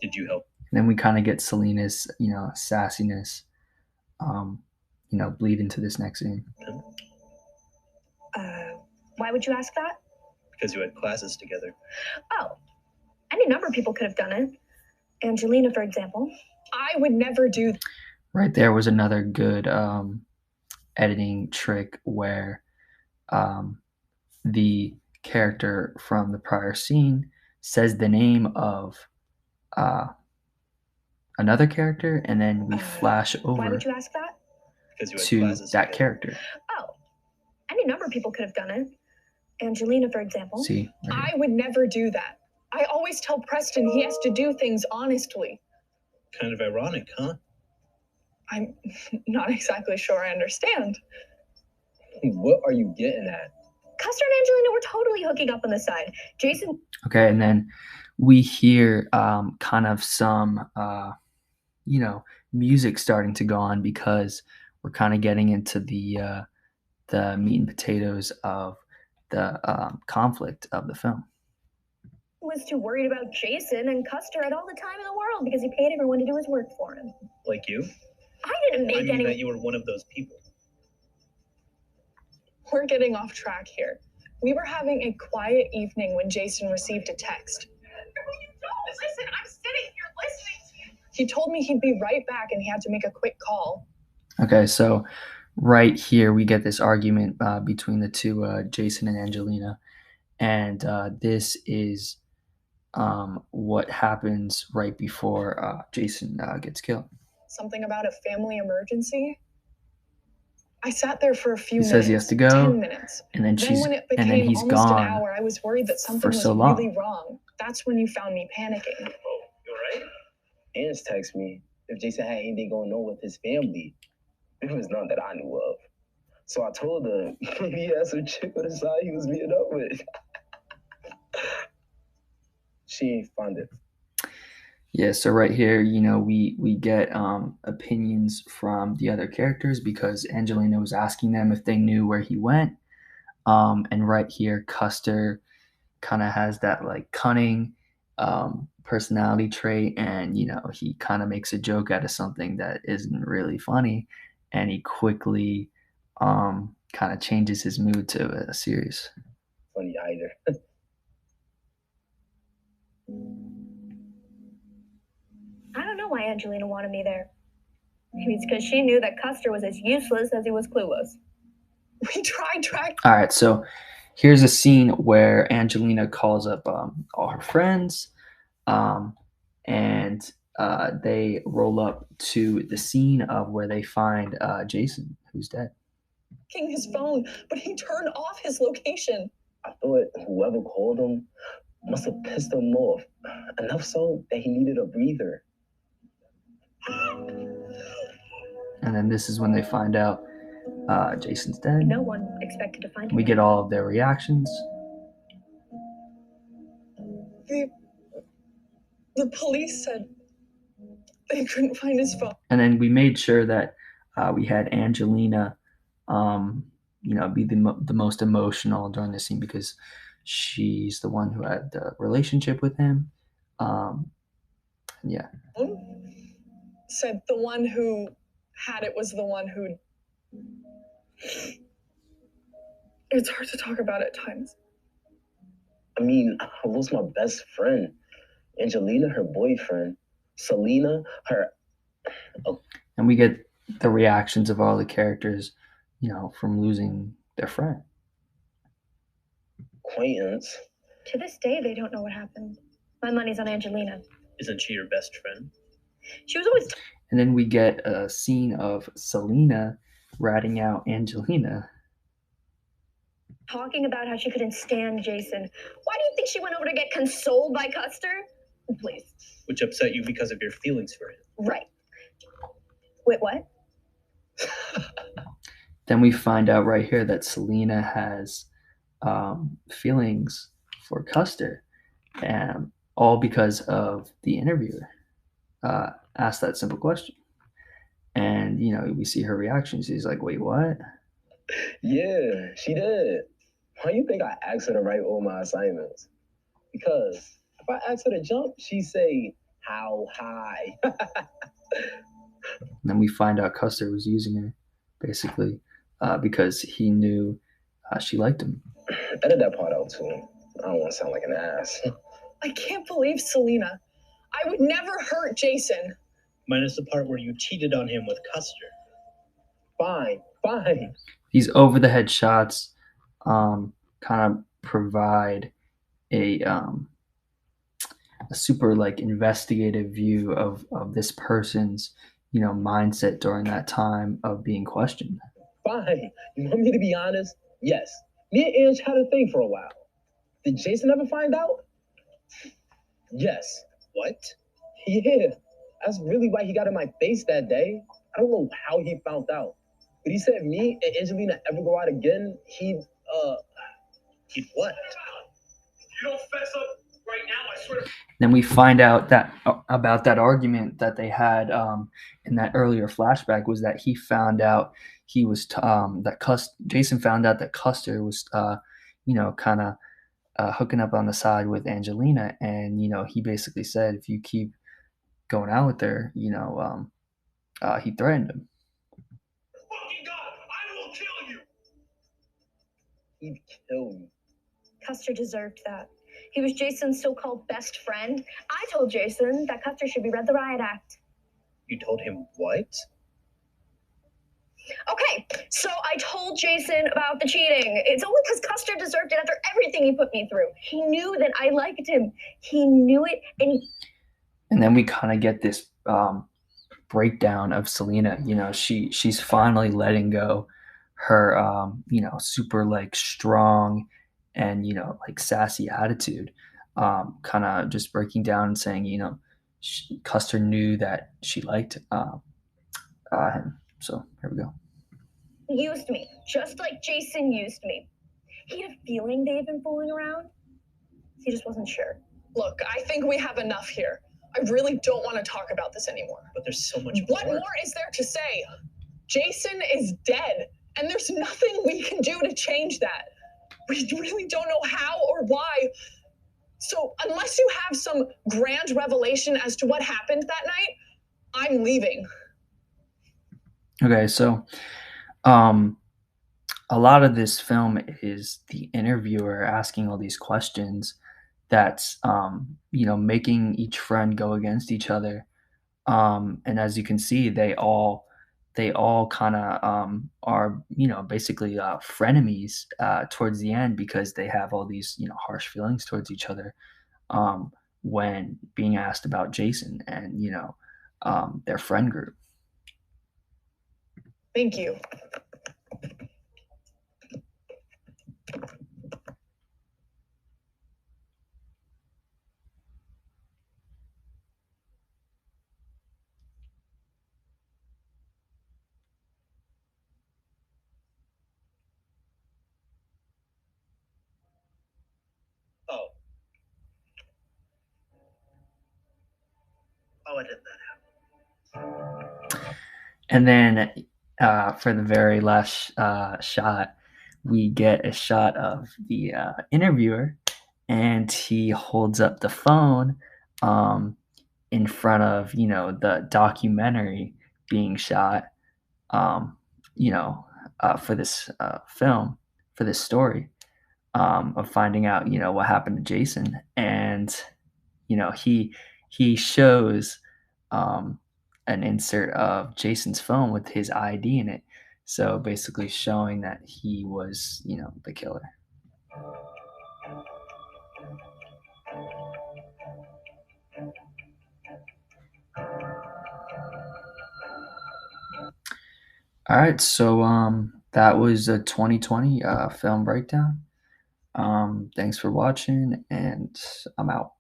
Did you help? And then we kind of get Selena's, sassiness, um, bleed into this next scene. Him? Uh, why would you ask that? Because you had classes together. Oh, any number of people could have done it. Angelina, for example. I would never do. Right there was another good editing trick where the character from the prior scene says the name of uh, another character, and then we flash Why over would you ask that? Because you had to classes that together. character. Oh, any number of people could have done it. Angelina, for example. See? Right I would never do that. I always tell Preston he has to do things honestly. Kind of ironic, huh? I'm not exactly sure I understand. What are you getting at? Custer and Angelina were totally hooking up on the side. Jason. Okay, and then we hear kind of some, music starting to go on because we're kind of getting into the meat and potatoes of the conflict of the film. Was too worried about Jason, and Custer had all the time in the world because he paid everyone to do his work for him. Like you? I didn't make any. That you were one of those people. We're getting off track here. We were having a quiet evening when Jason received a text. Listen, I'm sitting here listening to you. He told me he'd be right back and he had to make a quick call. Okay, so right here we get this argument between the two, Jason and Angelina, and this is what happens right before Jason gets killed. Something about a family emergency? I sat there for a few He minutes. says he has to go, 10 minutes. and then When it became he's almost gone an hour, I was worried that something for was so long. really wrong. That's when you found me panicking. Oh, you alright? Ange texted me if Jason had anything going on with his family. It was none that I knew of. So I told her maybe he had some chick on the side he was meeting up with. She ain't find it. Yeah, so right here, we get opinions from the other characters because Angelina was asking them if they knew where he went. And right here, Custer kind of has that like cunning personality trait, and he kind of makes a joke out of something that isn't really funny, and he quickly kind of changes his mood to a serious. Funny either. I don't know why Angelina wanted me there. Maybe it's because she knew that Custer was as useless as he was clueless. We tried tracking. All right, so here's a scene where Angelina calls up all her friends, and they roll up to the scene of where they find Jason, who's dead. His phone, but he turned off his location. I thought whoever called him must have pissed him off. Enough so that he needed a breather. And then this is when they find out Jason's dead. No one expected to find him. We get all of their reactions. The police said they couldn't find his phone. And then we made sure that we had Angelina, be the most emotional during the scene because she's the one who had the relationship with him. Yeah. Said the one who had it was the one who. It's hard to talk about at times. I mean, I lost my best friend. Angelina, her boyfriend. Selena, her. Oh. And we get the reactions of all the characters, from losing their friend. Acquaintance. To this day, they don't know what happened. My money's on Angelina. Isn't she your best friend? She was always. And then we get a scene of Selena ratting out Angelina. Talking about how she couldn't stand Jason. Why do you think she went over to get consoled by Custer? Please. Which upset you because of your feelings for him. Right. Wait, what? Then we find out right here that Selena has feelings for Custer, and all because of the interviewer asked that simple question. And, we see her reaction. She's like, wait, what? Yeah, she did. Why do you think I asked her to write all my assignments? Because if I asked her to jump, she'd say, How high? And then we find out Custer was using her, basically, because he knew she liked him. Edit that part out too. I don't want to sound like an ass. I can't believe Selena. I would never hurt Jason. Minus the part where you cheated on him with Custer. Fine. These over the head shots kind of provide a super like investigative view of this person's mindset during that time of being questioned. Fine. You want me to be honest? Yes. Me and Ange had a thing for a while. Did Jason ever find out? Yes. What? Yeah. That's really why he got in my face that day. I don't know how he found out. But he said if me and Angelina ever go out again, he'd He'd what? You don't fess up right now, I swear. Then we find out that about that argument that they had in that earlier flashback was that he found out he was Jason found out that Custer was kind of hooking up on the side with Angelina, and he basically said if you keep going out with her, he threatened him. Fucking God, I will kill you. he'd kill me. Custer deserved that. He was Jason's so-called best friend. I told Jason that Custer should be read the riot act. You told him what? Okay, so I told Jason about the cheating. It's only because Custer deserved it after everything he put me through. He knew that I liked him. He knew it, And then we kind of get this breakdown of Selena. She's finally letting go her super like strong and like sassy attitude, kind of just breaking down and saying Custer knew that she liked him. So here we go. used me, just like Jason used me. He had a feeling they had been fooling around. He just wasn't sure. Look, I think we have enough here. I really don't want to talk about this anymore. But there's so much What more. more is there to say? Jason is dead, and there's nothing we can do to change that. We really don't know how or why. So, unless you have some grand revelation as to what happened that night, I'm leaving. Okay, so a lot of this film is the interviewer asking all these questions that's making each friend go against each other, and as you can see they all kind of are basically frenemies towards the end because they have all these harsh feelings towards each other when being asked about Jason and their friend group. Thank you. Oh. I did that. And then for the very last shot, we get a shot of the interviewer, and he holds up the phone in front of the documentary being shot, for this film, for this story of finding out what happened to Jason, and he shows an insert of Jason's phone with his ID in it. So basically showing that he was, the killer. All right, so that was a 2020 film breakdown. Thanks for watching, and I'm out.